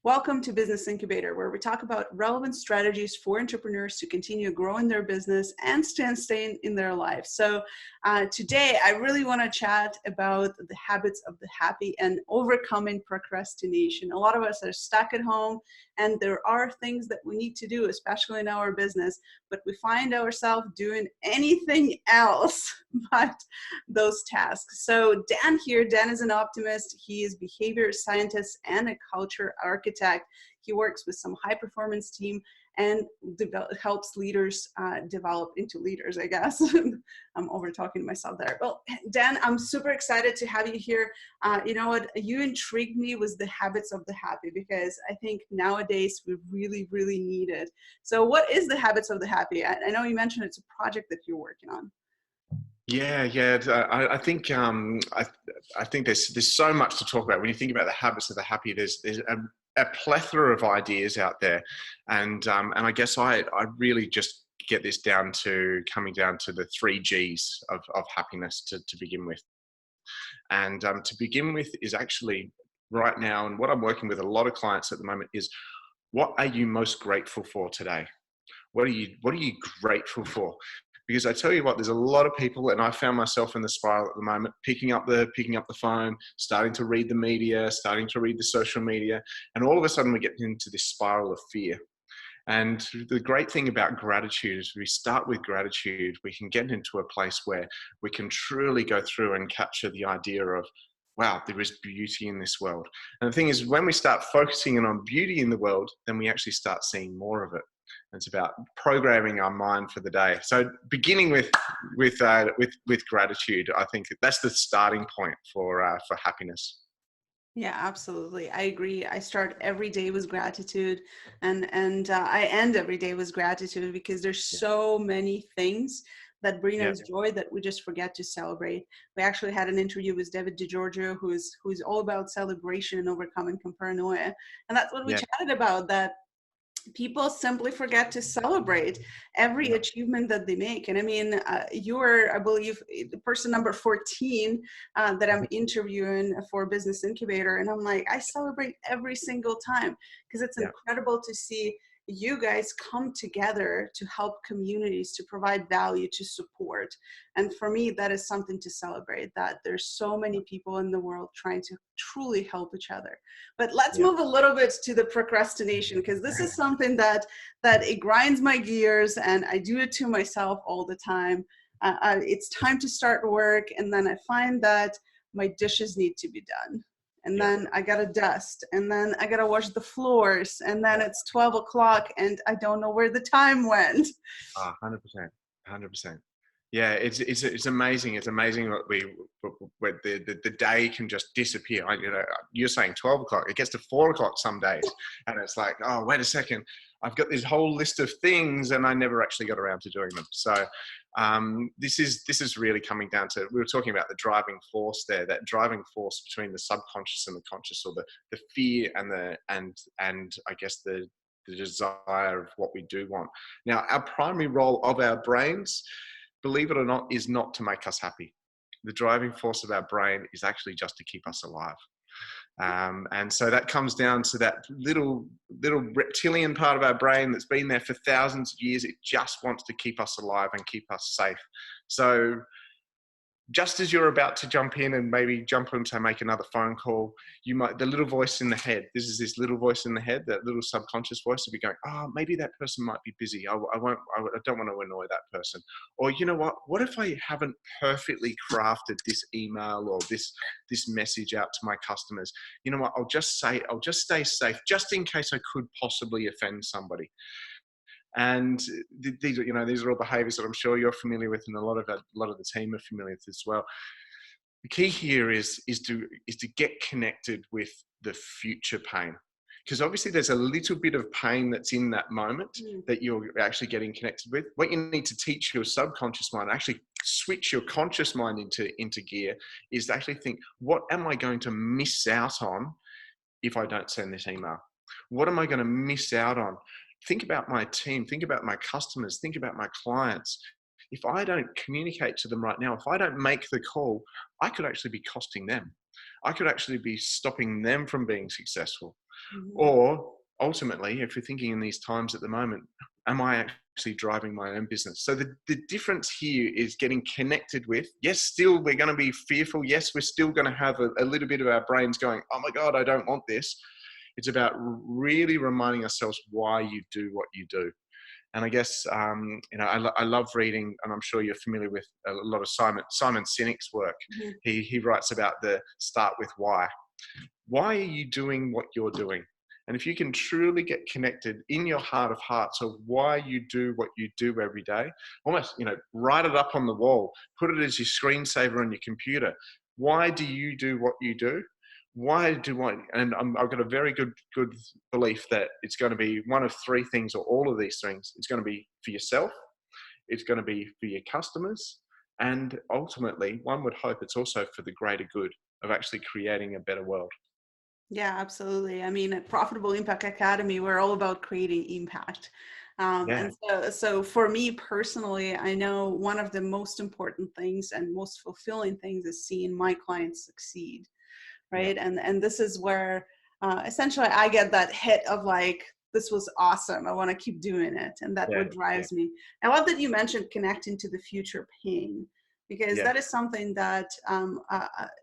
Welcome to Business Incubator, where we talk about relevant strategies for entrepreneurs to continue growing their business and staying in their life. So today, I really want to chat about the habits of the happy and overcoming procrastination. A lot of us are stuck at home, and there are things that we need to do, especially in our business, but we find ourselves doing anything else but those tasks. So Dan is an optimist. He is a behavior scientist and a culture architect. He works with some high performance team and helps leaders develop into leaders, I guess. I'm over talking to myself there. Well, Dan, I'm super excited to have you here. You know what? You intrigued me with the habits of the happy, because I think nowadays we really, really need it. So what is the habits of the happy? I know you mentioned it's a project that you're working on. Yeah. I think I think there's so much to talk about when you think about the habits of the happy. There's a plethora of ideas out there, and I guess I really just get this coming down to the 3 Gs of happiness to begin with. And to begin with is actually right now, and what I'm working with a lot of clients at the moment is, what are you most grateful for today? What are you grateful for? Because I tell you what, there's a lot of people, and I found myself in the spiral at the moment, picking up the phone, starting to read the media, starting to read the social media, and all of a sudden we get into this spiral of fear. And the great thing about gratitude is, we start with gratitude, we can get into a place where we can truly go through and capture the idea of, wow, there is beauty in this world. And the thing is, when we start focusing on beauty in the world, then we actually start seeing more of it. It's about programming our mind for the day. So beginning with gratitude, I think that's the starting point for happiness. Yeah, absolutely. I agree. I start every day with gratitude, and I end every day with gratitude, because there's Yeah. so many things that bring Yeah. us joy that we just forget to celebrate. We actually had an interview with David DiGiorgio, who's all about celebration and overcoming paranoia, and that's what we Yeah. chatted about. That people simply forget to celebrate every Yeah. achievement that they make. And I mean, you're, I believe, the person number 14 that I'm interviewing for Business Incubator. And I'm like, I celebrate every single time, because it's Yeah. incredible to see you guys come together to help communities, to provide value, to support. And for me, that is something to celebrate, that there's so many people in the world trying to truly help each other. But let's Yeah. move a little bit to the procrastination, because this is something that it grinds my gears, and I do it to myself all the time. It's time to start work, and then I find that my dishes need to be done, and Yeah. then I gotta dust, and then I gotta wash the floors, and then it's 12 o'clock, and I don't know where the time went. 100%. 100%. Yeah, it's amazing. It's amazing what the day can just disappear. You're saying 12 o'clock. It gets to 4 o'clock some days, and it's like, oh, wait a second, I've got this whole list of things, and I never actually got around to doing them. So this is really coming down to, we were talking about the driving force there, that driving force between the subconscious and the conscious, or the fear and I guess the desire of what we do want. Now, our primary role of our brains, believe it or not, is not to make us happy. The driving force of our brain is actually just to keep us alive. And so that comes down to that little reptilian part of our brain that's been there for thousands of years. It just wants to keep us alive and keep us safe. So just as you're about to jump in and maybe jump in to make another phone call, the little voice in the head, this little voice in the head, that little subconscious voice will be going, oh, maybe that person might be busy. I don't want to annoy that person. Or, you know what if I haven't perfectly crafted this email or this message out to my customers? You know what, I'll just stay safe, just in case I could possibly offend somebody. And these are all behaviors that I'm sure you're familiar with, and a lot of the team are familiar with as well. The key here is to get connected with the future pain, because obviously there's a little bit of pain that's in that moment that you're actually getting connected with. What you need to teach your subconscious mind, actually switch your conscious mind into gear, is to actually think, what am I going to miss out on if I don't send this email? What am I going to miss out on? Think about my team, think about my customers, think about my clients. If I don't communicate to them right now, if I don't make the call, I could actually be costing them. I could actually be stopping them from being successful. Mhm. Or ultimately, if you're thinking in these times at the moment, am I actually driving my own business? So the difference here is getting connected with, yes, still we're going to be fearful. Yes, we're still going to have a little bit of our brains going, oh my God, I don't want this. It's about really reminding ourselves why you do what you do. And I guess, I love reading, and I'm sure you're familiar with a lot of Simon Sinek's work. Mhm. He writes about the start with why. Why are you doing what you're doing? And if you can truly get connected in your heart of hearts of why you do what you do every day, almost, write it up on the wall, put it as your screensaver on your computer. Why do you do what you do? Why do I? And I've got a very good belief that it's going to be one of three things, or all of these things. It's going to be for yourself. It's going to be for your customers. And ultimately, one would hope it's also for the greater good of actually creating a better world. Yeah, absolutely. I mean, at Profitable Impact Academy, we're all about creating impact. Yeah, And so for me personally, I know one of the most important things and most fulfilling things is seeing my clients succeed, yeah, right? And this is where essentially I get that hit of like, this was awesome. I want to keep doing it. And that yeah, what yeah, drives me. I love that you mentioned connecting to the future pain, because yeah, that is something that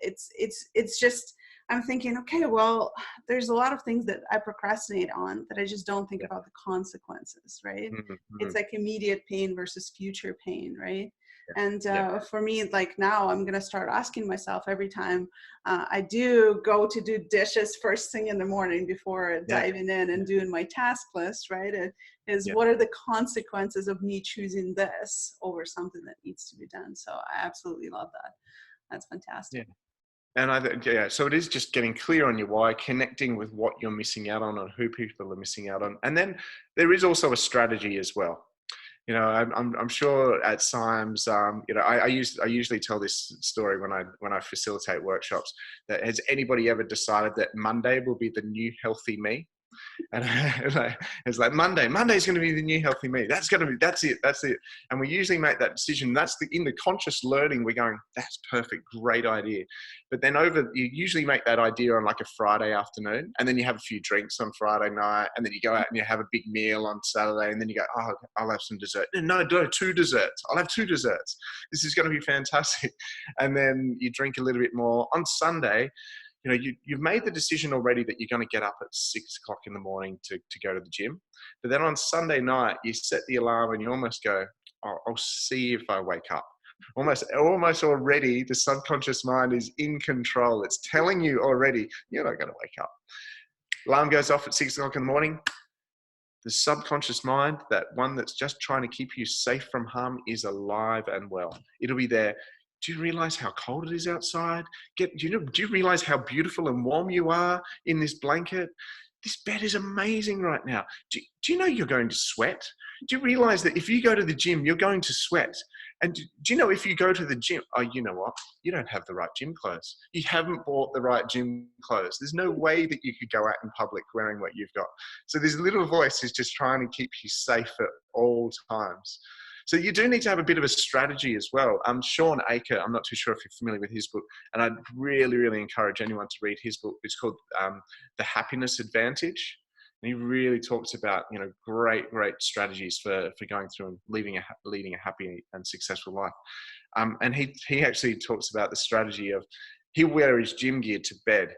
it's just, I'm thinking, okay, well, there's a lot of things that I procrastinate on that I just don't think yeah. about the consequences, right? Mhm, It's mhm. like immediate pain versus future pain, right? Yeah, And yeah, for me, like now, I'm gonna start asking myself every time I do go to do dishes first thing in the morning before yeah, diving in and doing my task list, right? It is, yeah, what are the consequences of me choosing this over something that needs to be done? So I absolutely love that. That's yeah. fantastic. And yeah, so it is just getting clear on your why, connecting with what you're missing out on and who people are missing out on. And then there is also a strategy as well. I'm sure at times, I usually tell this story when I facilitate workshops, that has anybody ever decided that Monday will be the new healthy me? And it's like Monday's going to be the new healthy me. That's it. And we usually make that decision. That's in the conscious learning. We're going, that's perfect, great idea. But then you usually make that idea on like a Friday afternoon, and then you have a few drinks on Friday night, and then you go out and you have a big meal on Saturday, and then you go, oh, I'll have some dessert. No, two desserts. I'll have two desserts. This is going to be fantastic. And then you drink a little bit more on Sunday. You've made the decision already that you're going to get up at 6 o'clock in the morning to go to the gym. But then on Sunday night, you set the alarm and you almost go, oh, I'll see if I wake up. Almost already, the subconscious mind is in control. It's telling you already, you're not going to wake up. Alarm goes off at 6 o'clock in the morning. The subconscious mind, that one that's just trying to keep you safe from harm, is alive and well. It'll be there. Do you realize how cold it is outside? Do you realize how beautiful and warm you are in this blanket? This bed is amazing right now. Do you know you're going to sweat? Do you realize that if you go to the gym, you're going to sweat? And do you know if you go to the gym, oh, you know what? You don't have the right gym clothes. You haven't bought the right gym clothes. There's no way that you could go out in public wearing what you've got. So this little voice is just trying to keep you safe at all times. So you do need to have a bit of a strategy as well. Sean Aker, I'm not too sure if you're familiar with his book, and I'd really, really encourage anyone to read his book. It's called The Happiness Advantage. And he really talks about, great strategies for going through and leading a happy and successful life. And he actually talks about the strategy of, he'll wear his gym gear to bed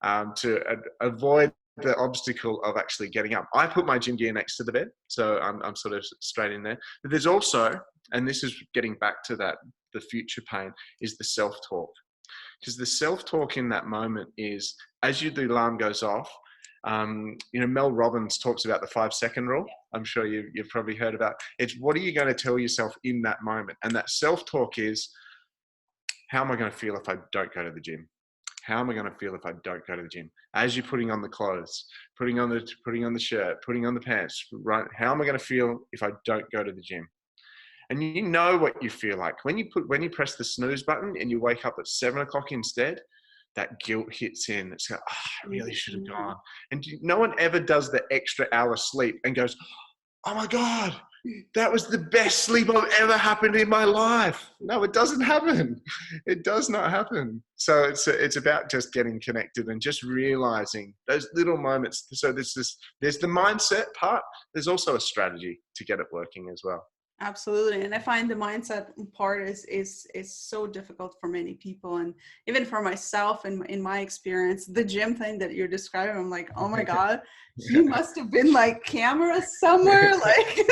to avoid the obstacle of actually getting up. I put my gym gear next to the bed, so I'm sort of straight in there. But there's also, and this is getting back to that, the future pain, is the self-talk. Because the self-talk in that moment is, as the alarm goes off, Mel Robbins talks about the 5-second rule. I'm sure you've probably heard about. It's, what are you going to tell yourself in that moment? And that self-talk is, how am I going to feel if I don't go to the gym? How am I going to feel if I don't go to the gym? As you're putting on the clothes, putting on the shirt, putting on the pants, right? How am I going to feel if I don't go to the gym? And you know what you feel like when you press the snooze button and you wake up at 7 o'clock instead. That guilt hits in. It's like, oh, I really should have Mhm. gone. And no one ever does the extra hour sleep and goes, oh my God, that was the best sleep I've ever happened in my life. No, it doesn't happen. It does not happen. So it's about just getting connected and just realizing those little moments. So there's the mindset part. There's also a strategy to get it working as well. Absolutely. And I find the mindset part is so difficult for many people. And even for myself and in my experience, the gym thing that you're describing, I'm like, oh my God, he must have been like cameras somewhere. Like,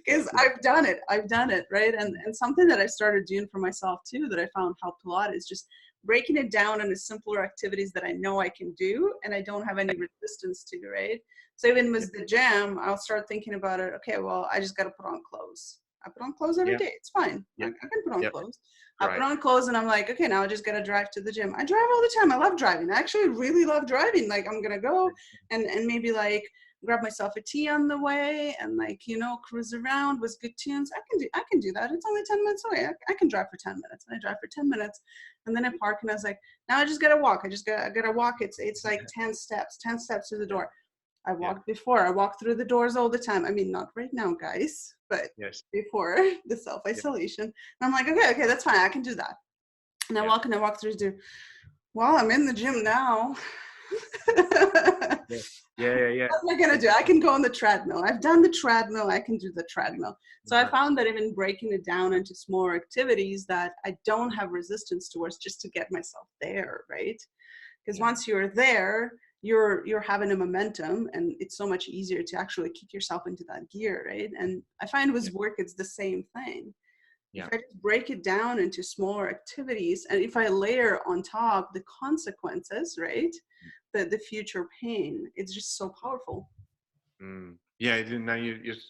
because I've done it, right? And something that I started doing for myself too, that I found helped a lot, is just breaking it down into simpler activities that I know I can do and I don't have any resistance to, right? So even with the gym, I'll start thinking about it. Okay, well, I just got to put on clothes. I put on clothes every day. It's fine. I can put on clothes. I put on clothes and I'm like, okay, now I just got to drive to the gym. I drive all the time. I love driving. I actually really love driving. Like, I'm going to go and maybe like grab myself a tea on the way and like, you know, cruise around with good tunes. I can do that. It's only 10 minutes away. I can drive for 10 minutes. And I drive for 10 minutes and then I park and I was like, now I just got to walk. I got to walk. It's like 10 steps to the door. I walked before. I walk through the doors all the time. I mean, not right now, guys, but before the self-isolation. And I'm like, okay, that's fine. I can do that. And I walk through the door. Well, I'm in the gym now. What am I going to do? I can go on the treadmill. I've done the treadmill. I can do the treadmill. So I found that even breaking it down into smaller activities that I don't have resistance towards, just to get myself there, right? Because once you're there, you're having a momentum and it's so much easier to actually kick yourself into that gear, right? And I find with work, it's the same thing. If I just break it down into smaller activities, and if I layer on top the consequences, right, the future pain, it's just so powerful. Yeah, no,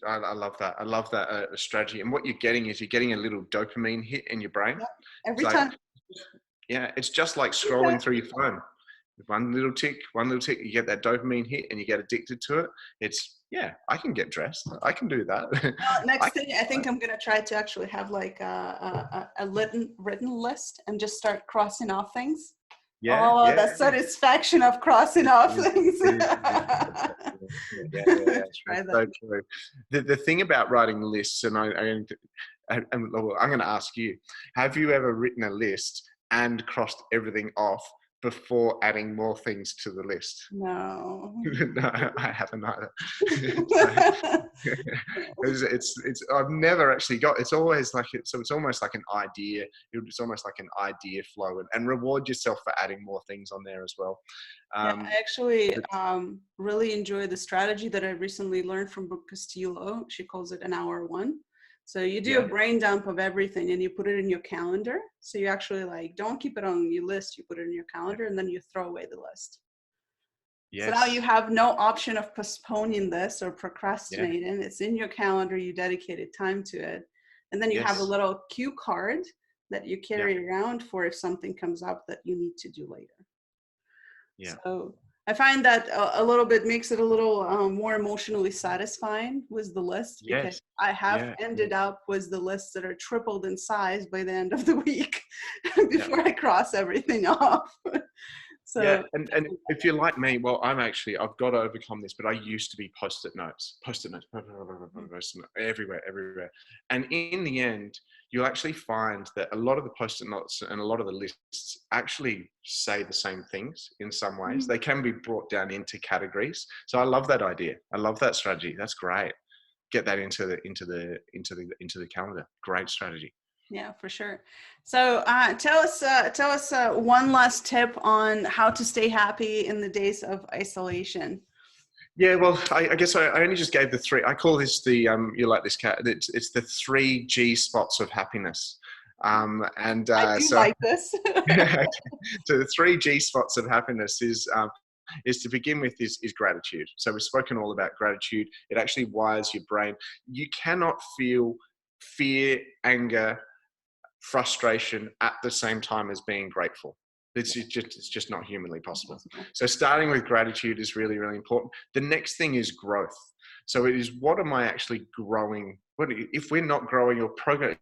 I love that. I love that strategy. And what you're getting is you're getting a little dopamine hit in your brain. Every time. Yeah, it's just like scrolling through your phone. One little tick, you get that dopamine hit and you get addicted to it. It's, I can get dressed. I can do that. Next thing, I think I'm going to try to actually have like a written list and just start crossing off things. The satisfaction of crossing off things. Try that. So true. The thing about writing lists, and I'm going to ask you, have you ever written a list and crossed everything off before adding more things to the list? No. No, I haven't either. I've never actually it's always like it's almost like an idea. It's almost like an idea flow, and reward yourself for adding more things on there as well. I actually really enjoy the strategy that I recently learned from Brooke Castillo. She calls it an hour one. So you do a brain dump of everything and you put it in your calendar. So you actually like, don't keep it on your list. You put it in your calendar and then you throw away the list. So now you have no option of postponing this or procrastinating. It's in your calendar. You dedicated time to it. And then you have a little cue card that you carry around for if something comes up that you need to do later. So I find that a little bit makes it a little more emotionally satisfying with the list, because I have ended up with the lists that are tripled in size by the end of the week before I cross everything off. So and if you're like me, well, I've got to overcome this, but I used to be post-it notes everywhere. And in the end, you'll actually find that a lot of the post-it notes and a lot of the lists actually say the same things in some ways. They can be brought down into categories. So I love that idea. I love that strategy. That's great. Get that into the calendar. Great strategy. Yeah, for sure. So tell us one last tip on how to stay happy in the days of isolation. Yeah, well, I guess I only just gave the three. I call this you like this cat. It's the 3 G spots of happiness. I do like this. So the 3 G spots of happiness is to begin with is gratitude. So we've spoken all about gratitude. It actually wires your brain. You cannot feel fear, anger, frustration at the same time as being grateful. It's just not humanly possible. So starting with gratitude is really, really important. The next thing is growth. So it is, what am I actually growing? If we're not growing or progress,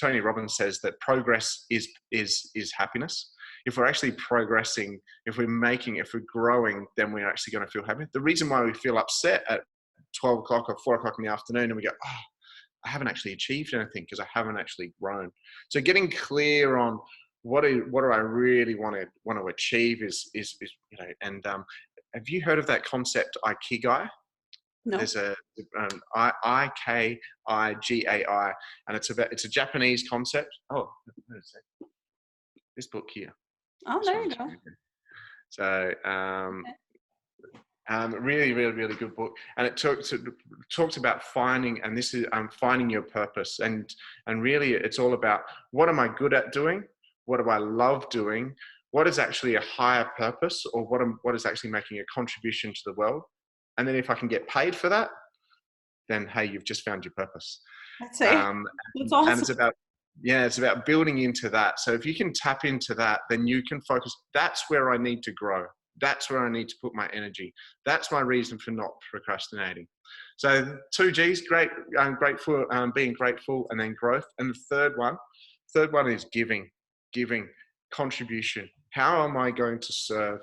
Tony Robbins says that progress is happiness. If we're actually progressing, if we're growing, then we're actually going to feel happy. The reason why we feel upset at 12 o'clock or 4 o'clock in the afternoon, and we go, oh, I haven't actually achieved anything because I haven't actually grown. So getting clear on what do I really want to achieve is and have you heard of that concept Ikigai? No. There's a Ikigai, and it's a Japanese concept. Oh, this book here. Oh, there you go. So really, really, really good book, and it talks about finding, and this is finding your purpose, and really it's all about what am I good at doing, what do I love doing, what is actually a higher purpose, or what is actually making a contribution to the world, and then if I can get paid for that, then hey, you've just found your purpose. That's it. That's awesome. And it's about building into that. So if you can tap into that, then you can focus. That's where I need to grow. That's where I need to put my energy. That's my reason for not procrastinating. So 2 G's, grateful, being grateful, and then growth. And the third one is giving, contribution. How am I going to serve?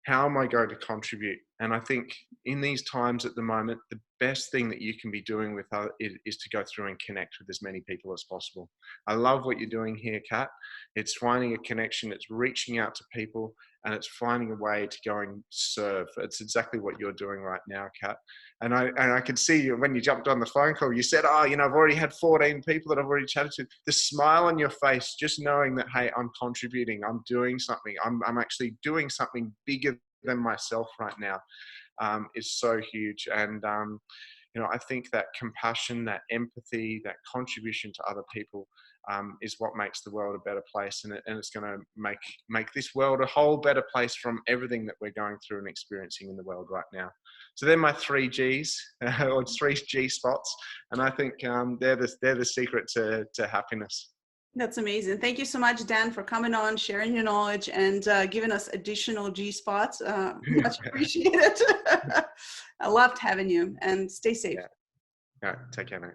How am I going to contribute? And I think in these times at the moment, the best thing that you can be doing with is to go through and connect with as many people as possible. I love what you're doing here, Kat. It's finding a connection. It's reaching out to people, and it's finding a way to go and serve. It's exactly what you're doing right now, Kat. And I could see you when you jumped on the phone call, you said, oh, I've already had 14 people that I've already chatted to. The smile on your face, just knowing that, hey, I'm contributing, I'm doing something, I'm actually doing something bigger than myself right now, is so huge. And, I think that compassion, that empathy, that contribution to other people is what makes the world a better place. And it's going to make this world a whole better place from everything that we're going through and experiencing in the world right now. So they're my 3 G's, or 3 G spots. And I think they're the secret to happiness. That's amazing. Thank you so much, Dan, for coming on, sharing your knowledge, and giving us additional G spots. Much appreciated. I loved having you, and stay safe. Yeah. Take care, mate.